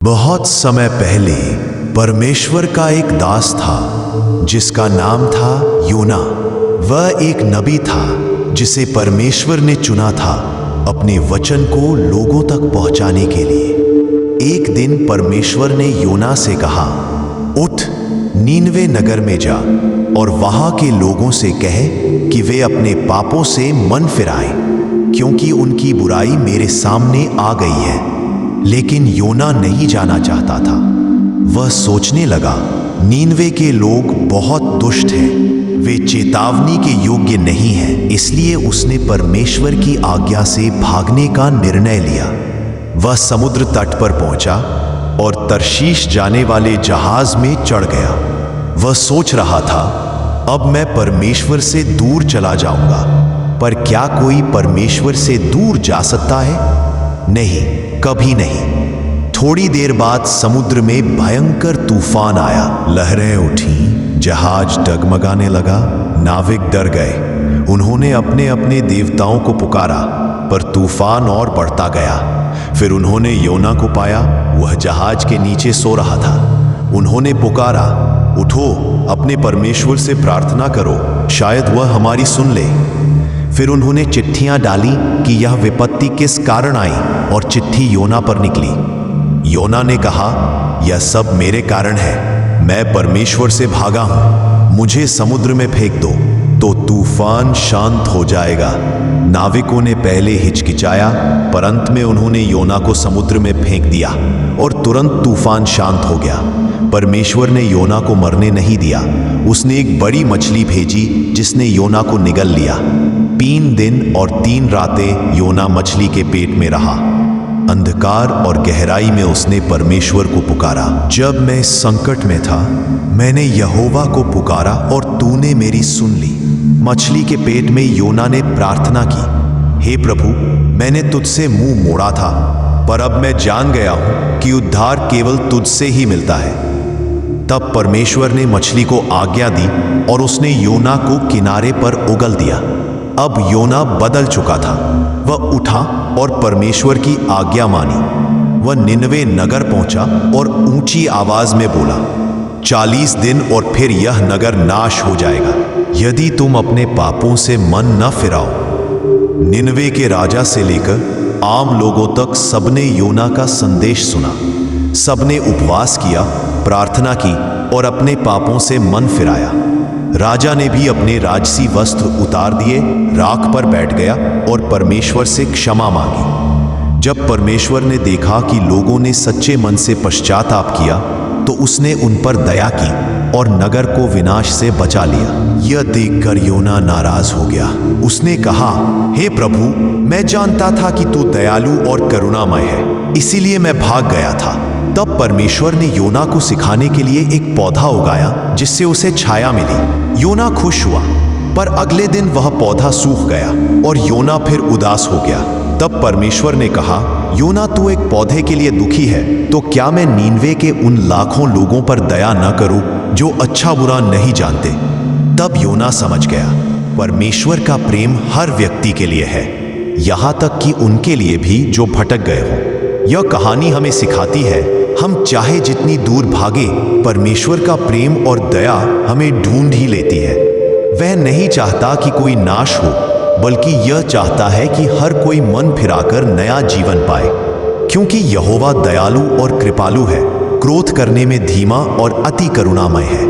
बहुत समय पहले परमेश्वर का एक दास था जिसका नाम था योना। वह एक नबी था जिसे परमेश्वर ने चुना था अपने वचन को लोगों तक पहुंचाने के लिए। एक दिन परमेश्वर ने योना से कहा, उठ नीनवे नगर में जा और वहां के लोगों से कह कि वे अपने पापों से मन फिराएं, क्योंकि उनकी बुराई मेरे सामने आ गई है। लेकिन योना नहीं जाना चाहता था। वह सोचने लगा, नीनवे के लोग बहुत दुष्ट हैं, वे चेतावनी के योग्य नहीं हैं। इसलिए उसने परमेश्वर की आज्ञा से भागने का निर्णय लिया। वह समुद्र तट पर पहुंचा और तरशीश जाने वाले जहाज में चढ़ गया। वह सोच रहा था, अब मैं परमेश्वर से दूर चला जाऊंगा। पर क्या कोई परमेश्वर से दूर जा सकता है? नहीं, कभी नहीं। थोड़ी देर बाद समुद्र में भयंकर तूफान आया। लहरें उठी, जहाज डगमगाने लगा। नाविक डर गए। उन्होंने अपने अपने देवताओं को पुकारा, पर तूफान और बढ़ता गया। फिर उन्होंने योना को पाया। वह जहाज के नीचे सो रहा था। उन्होंने पुकारा, उठो, अपने परमेश्वर से प्रार्थना करो, शायद वह हमारी सुन ले। फिर उन्होंने चिट्ठियां डाली कि यह विपत्ति किस कारण आई, और चिट्ठी योना पर निकली। योना ने कहा, यह सब मेरे कारण है। मैं परमेश्वर से भागा हूं। मुझे समुद्र में फेंक दो तो तूफान शांत हो जाएगा। नाविकों ने पहले हिचकिचाया, पर अंत में उन्होंने योना को समुद्र में फेंक दिया और तुरंत तूफान शांत हो गया। परमेश्वर ने योना को मरने नहीं दिया। उसने एक बड़ी मछली भेजी जिसने योना को निगल लिया। 3 दिन और 3 रातें योना मछली के पेट में रहा। अंधकार और गहराई में उसने परमेश्वर को पुकारा। जब मैं संकट में था, मैंने यहोवा को पुकारा और तूने मेरी सुन ली। मछली के पेट में योना ने प्रार्थना की, हे प्रभु, मैंने तुझसे मुंह मोड़ा था, पर अब मैं जान गया हूं कि उद्धार केवल तुझसे ही मिलता है। तब परमेश्वर ने मछली को आज्ञा दी और उसने योना को किनारे पर उगल दिया। अब योना बदल चुका था। वह उठा और परमेश्वर की आज्ञा मानी। वह निनवे नगर पहुंचा और ऊंची आवाज में बोला, 40 दिन और फिर यह नगर नाश हो जाएगा, यदि तुम अपने पापों से मन न फिराओ। निनवे के राजा से लेकर आम लोगों तक सबने योना का संदेश सुना। सबने उपवास किया, प्रार्थना की और अपने पापों से मन फिराया। राजा ने भी अपने राजसी वस्त्र उतार दिए, राख पर बैठ गया और परमेश्वर से क्षमा मांगी। जब परमेश्वर ने देखा कि लोगों ने सच्चे मन से पश्चाताप किया, तो उसने उन पर दया की और नगर को विनाश से बचा लिया। यह देखकर योना नाराज हो गया। उसने कहा, हे प्रभु, मैं जानता था कि तू दयालु और करुणामय है, इसीलिए मैं भाग गया था। तब परमेश्वर ने योना को सिखाने के लिए एक पौधा उगाया जिससे उसे छाया मिली। योना खुश हुआ, पर अगले दिन वह पौधा सूख गया और योना फिर उदास हो गया। तब परमेश्वर ने कहा, योना, तू एक पौधे के लिए दुखी है, तो क्या मैं नीनवे के उन लाखों लोगों पर दया न करूं जो अच्छा बुरा नहीं जानते? तब योना समझ गया, परमेश्वर का प्रेम हर व्यक्ति के लिए है, यहां तक कि उनके लिए भी जो भटक गए हों। यह कहानी हमें सिखाती है, हम चाहे जितनी दूर भागे, परमेश्वर का प्रेम और दया हमें ढूंढ ही लेती है। वह नहीं चाहता कि कोई नाश हो, बल्कि यह चाहता है कि हर कोई मन फिराकर नया जीवन पाए। क्योंकि यहोवा दयालु और कृपालु है, क्रोध करने में धीमा और अति करुणामय है।